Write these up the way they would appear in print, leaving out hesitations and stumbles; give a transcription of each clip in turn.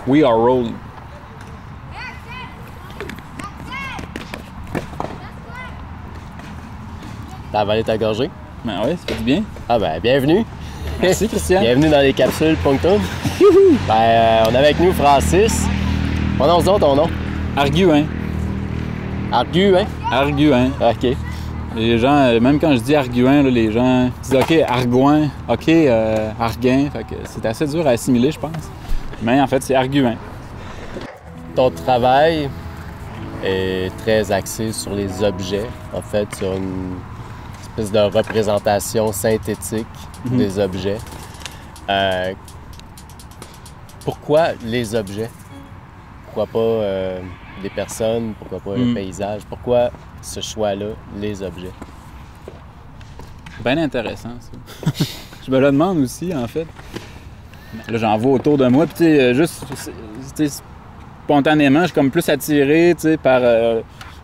We are rolling. T'as avalé ta gorgée? Ben ouais, ça fait du bien. Ah ben, bienvenue. Merci, Christian. Bienvenue dans les capsules Punctum. On est avec nous Francis. Prononce donc ton nom. Arguin. Arguin? Arguin. OK. Les gens, même quand je dis arguin, là, les gens disent OK, argoin, OK, arguin. Fait que c'est assez dur à assimiler, je pense. Mais en fait, c'est arguin. Ton travail est très axé sur les objets, en fait, sur une espèce de représentation synthétique des objets. Pourquoi les objets? Pourquoi pas des personnes? Pourquoi pas un paysage? Pourquoi ce choix-là, les objets? Bien intéressant, ça. Je me le demande aussi, en fait. Là, j'en vois autour de moi, puis tu sais, juste, spontanément, je suis comme plus attiré, tu sais, par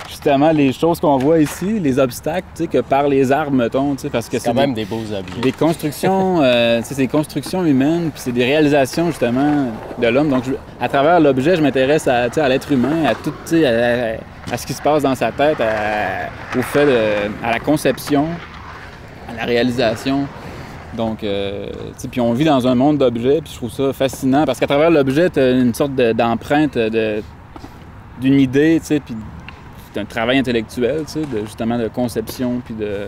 justement les choses qu'on voit ici, les obstacles, tu sais, que par les arbres, mettons, tu sais, parce que c'est quand même des beaux objets. Des constructions, tu sais, c'est des constructions humaines, puis c'est des réalisations, justement, de l'homme. Donc, à travers l'objet, je m'intéresse à, tu sais, à l'être humain, à tout, tu sais, à ce qui se passe dans sa tête, au fait à la conception, à la réalisation. Donc, tu sais, puis on vit dans un monde d'objets, puis je trouve ça fascinant, parce qu'à travers l'objet, tu as une sorte d'empreinte d'une idée, tu sais, puis c'est un travail intellectuel, tu sais, justement de conception, puis de...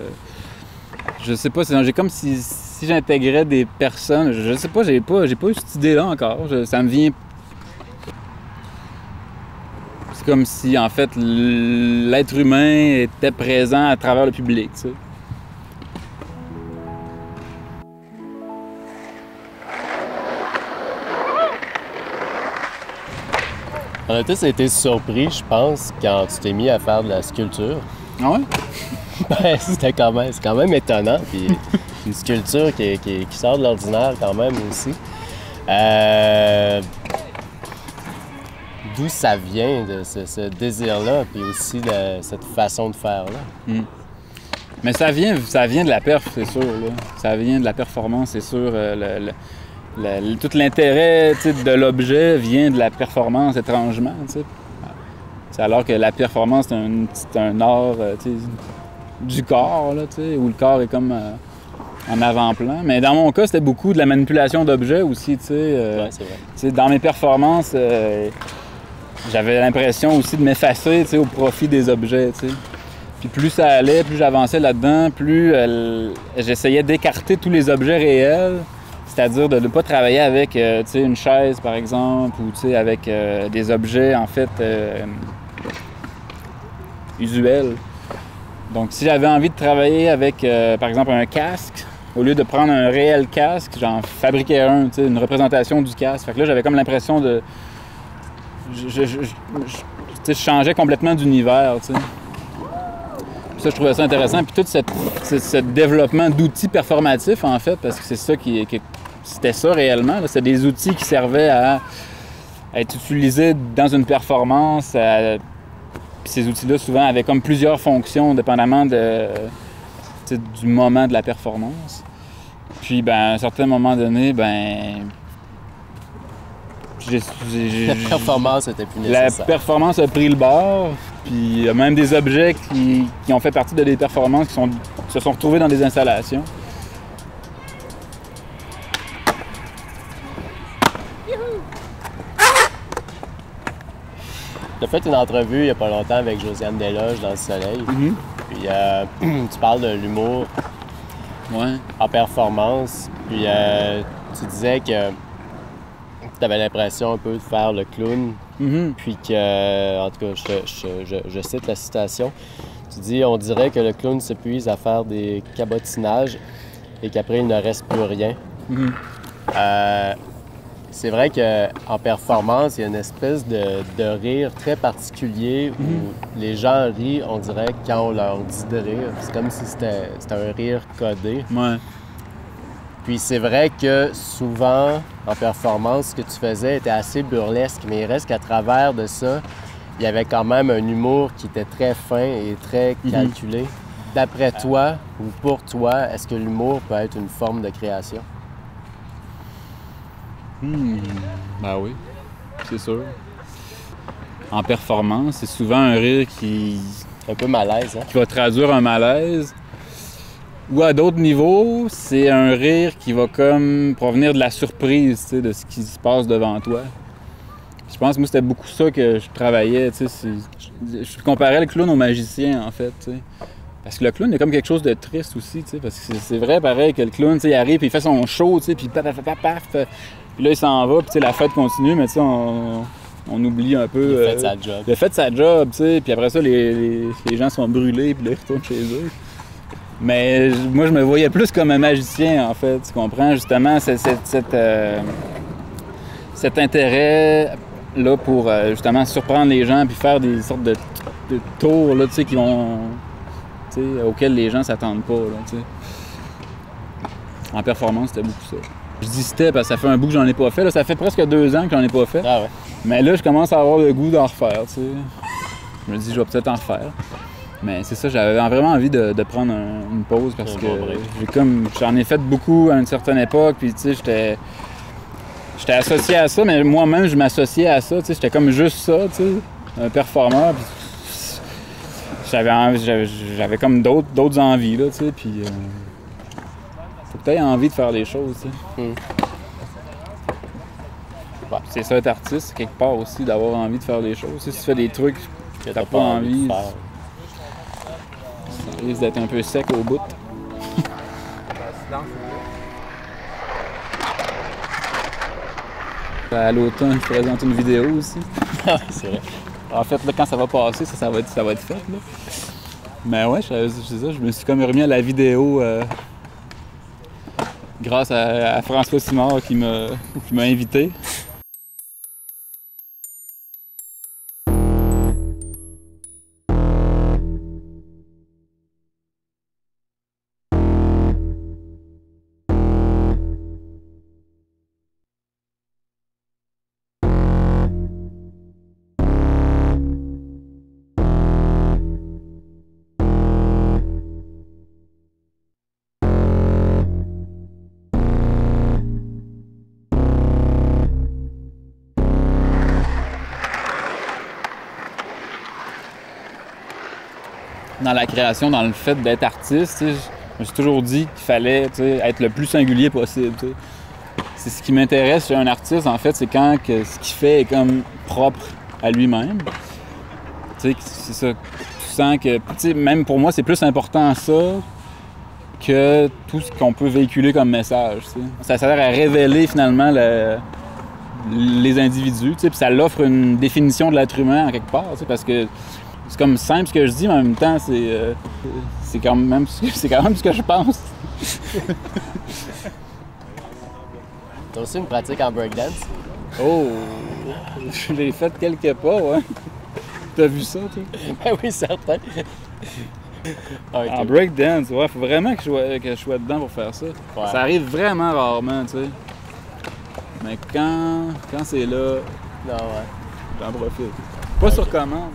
Je sais pas, j'ai comme si j'intégrais des personnes, je sais pas, j'ai pas eu cette idée-là encore, ça me vient... C'est comme si, en fait, l'être humain était présent à travers le public, tu sais. On a tous été surpris, je pense, quand tu t'es mis à faire de la sculpture. Ah ouais? Ben, c'est quand même étonnant. Puis une sculpture qui sort de l'ordinaire quand même aussi. D'où ça vient, de ce désir-là, puis aussi de cette façon de faire-là? Mais ça vient de la perf, c'est sûr. Là. Ça vient de la performance, c'est sûr. Tout l'intérêt de l'objet vient de la performance, étrangement. C'est alors que la performance, c'est un art du corps, là, où le corps est comme en avant-plan. Mais dans mon cas, c'était beaucoup de la manipulation d'objets aussi. Ouais, c'est vrai. Dans mes performances, j'avais l'impression aussi de m'effacer au profit des objets. T'sais. Puis plus ça allait, plus j'avançais là-dedans, plus j'essayais d'écarter tous les objets réels. C'est-à-dire de ne pas travailler avec une chaise, par exemple, ou avec des objets, en fait, usuels. Donc, si j'avais envie de travailler avec, par exemple, un casque, au lieu de prendre un réel casque, j'en fabriquais une représentation du casque. Fait que là, j'avais comme l'impression de... Je changeais complètement d'univers, tu sais. Ça, je trouvais ça intéressant. Puis tout ce développement d'outils performatifs, en fait, parce que c'est ça c'était ça réellement. C'était des outils qui servaient à être utilisés dans une performance. Puis ces outils-là, souvent, avaient comme plusieurs fonctions, dépendamment du moment de la performance. Puis, à un certain moment donné, la performance était plus nécessaire. La performance a pris le bord. Puis il y a même des objets qui ont fait partie de des performances qui se sont retrouvés dans des installations. Tu as fait une entrevue il n'y a pas longtemps avec Josiane Desloges dans Le Soleil. Puis tu parles de l'humour en performance. Puis tu disais que tu avais l'impression un peu de faire le clown. Puis que, en tout cas, je cite la citation. Tu dis, on dirait que le clown s'épuise à faire des cabotinages et qu'après, il ne reste plus rien. C'est vrai qu'en performance, il y a une espèce de rire très particulier où les gens rient, on dirait, quand on leur dit de rire. C'est comme si c'était un rire codé. Ouais. Puis c'est vrai que souvent, en performance, ce que tu faisais était assez burlesque, mais il reste qu'à travers de ça, il y avait quand même un humour qui était très fin et très calculé. D'après toi, ou pour toi, est-ce que l'humour peut être une forme de création? Ben oui. c'est sûr. En performance, c'est souvent un rire qui... Un peu malaise, hein? Qui va traduire un malaise. Ou à d'autres niveaux, c'est un rire qui va comme provenir de la surprise, tu sais, de ce qui se passe devant toi. Je pense que moi, c'était beaucoup ça que je travaillais, tu sais. Je comparais le clown au magicien, en fait, tu sais. Parce que le clown, il y a comme quelque chose de triste aussi, tu sais, parce que c'est vrai, pareil, que le clown, tu sais, il arrive, puis il fait son show, tu sais, puis paf, paf, paf, paf, puis là, il s'en va, puis tu sais, la fête continue, mais tu sais, on oublie un peu... Il a fait sa job. Il a fait sa job, tu sais, puis après ça, les gens sont brûlés, puis là, ils retournent chez eux. Mais moi, je me voyais plus comme un magicien, en fait, tu comprends, justement, cet intérêt-là pour, justement, surprendre les gens, puis faire des sortes de tours, là, tu sais, qui vont... auxquels les gens s'attendent pas. Là, en performance, c'était beaucoup ça. Je dis c'était parce que ça fait un bout que j'en ai pas fait. Là, ça fait presque 2 ans que j'en ai pas fait. Ah ouais. Mais là, je commence à avoir le goût d'en refaire. T'sais. Je me dis, je vais peut-être en refaire. Mais c'est ça, j'avais vraiment envie de prendre une pause parce que j'en ai fait beaucoup à une certaine époque. Puis, tu sais, j'étais associé à ça, mais moi-même, je m'associais à ça. J'étais comme juste ça, un performeur. Puis, j'avais comme d'autres envies, là, tu sais, puis faut que tu aies envie de faire les choses, tu sais. Bon, c'est ça être artiste, quelque part aussi, d'avoir envie de faire les choses. Si tu fais des trucs que t'as pas envie, ça risque d'être un peu sec au bout. À l'automne, je présente une vidéo aussi. C'est vrai. En fait, là, quand ça va passer, ça va être fait, là. Mais ouais, c'est ça, je me suis comme remis à la vidéo grâce à François Simard qui m'a invité. Dans la création, dans le fait d'être artiste, je me suis toujours dit qu'il fallait être le plus singulier possible. T'sais. C'est ce qui m'intéresse chez un artiste, en fait, c'est quand ce qu'il fait est comme propre à lui-même. C'est ça. Tu sens que, même pour moi, c'est plus important ça que tout ce qu'on peut véhiculer comme message. T'sais. Ça sert à révéler finalement les individus, puis ça l'offre une définition de l'être humain en quelque part, parce que c'est comme simple ce que je dis, mais en même temps, c'est quand même ce que je pense. T'as aussi une pratique en breakdance? Oh! Je l'ai fait quelques pas, ouais. T'as vu ça, toi? Ben oui, certain. En breakdance, ouais, faut vraiment que je sois dedans pour faire ça. Ouais. Ça arrive vraiment rarement, tu sais. Mais quand c'est là, non, ouais. j'en profite. Pas sur commande.